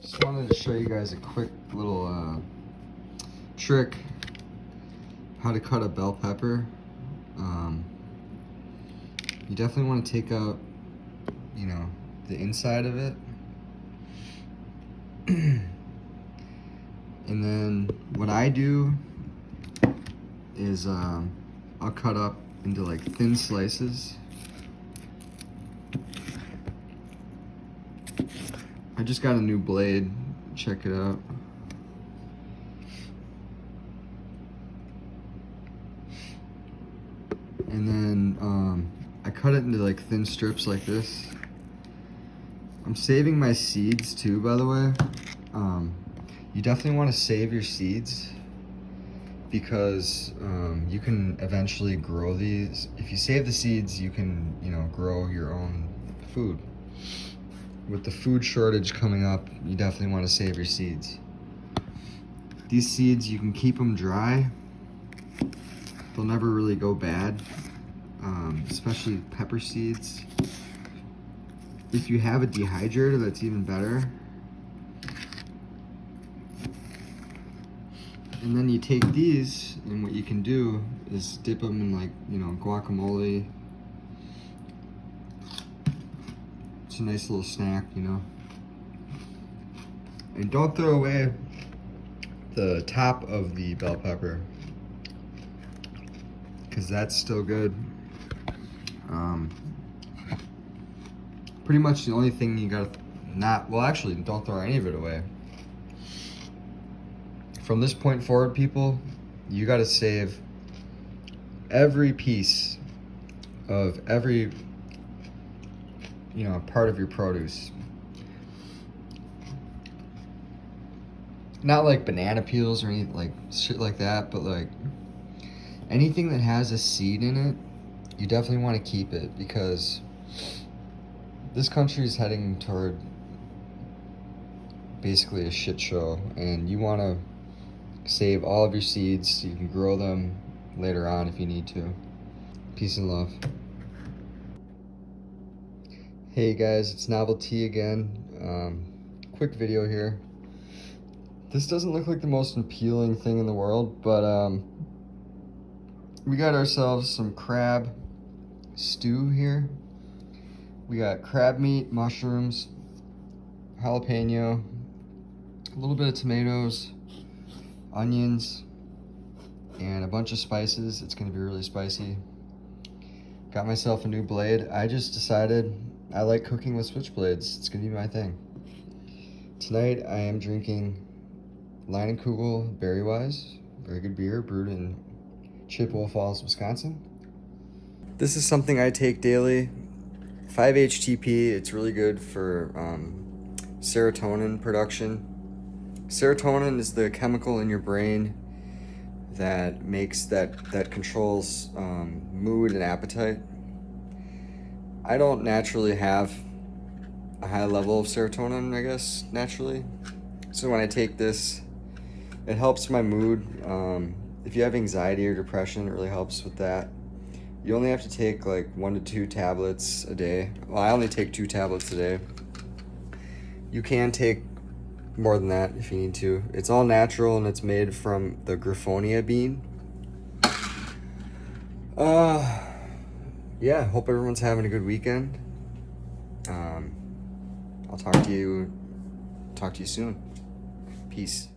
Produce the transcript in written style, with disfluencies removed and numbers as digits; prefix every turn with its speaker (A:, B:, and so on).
A: Just wanted to show you guys a quick little trick how to cut a bell pepper. You definitely want to take out, you know, the inside of it. And then what I do is I'll cut up into like thin slices. I just got a new blade, check it out. And then I cut it into like thin strips like this. I'm saving my seeds too, by the way. You definitely want to save your seeds because you can eventually grow these. If you save the seeds, you can, you know, grow your own food. With the food shortage coming up, you definitely want to save your seeds. These seeds, you can keep them dry. They'll never really go bad, especially pepper seeds. If you have a dehydrator, that's even better. And then you take these, and what you can do is dip them in, like, you know, guacamole. It's a nice little snack, you know. And don't throw away the top of the bell pepper, because that's still good. Pretty much the only thing you gotta actually, don't throw any of it away. From this point forward, people, you gotta save every piece of every, you know, part of your produce. Not like banana peels or anything like shit like that, but like anything that has a seed in it, you definitely want to keep it, because this country is heading toward basically a shit show, and you want to save all of your seeds so you can grow them later on if you need to. Peace and love. Hey guys, it's Novelty again. Quick video here. This doesn't look like the most appealing thing in the world, but we got ourselves some crab stew here. We got crab meat, mushrooms, jalapeno, a little bit of tomatoes, onions, and a bunch of spices. It's gonna be really spicy. Got myself a new blade. I just decided I like cooking with switchblades. It's gonna be my thing. Tonight I am drinking Leinenkugel Berry Wise. Very good beer, brewed in Chippewa Falls, Wisconsin. This is something I take daily. 5-HTP, it's really good for serotonin production. Serotonin is the chemical in your brain that controls mood and appetite. I don't naturally have a high level of serotonin, I guess, naturally. So when I take this, it helps my mood. If you have anxiety or depression, it really helps with that. You only have to take like 1 to 2 tablets a day. Well, I only take 2 tablets a day. You can take more than that if you need to. It's all natural, and it's made from the Griffonia bean. Yeah, hope everyone's having a good weekend. I'll talk to you soon. Peace.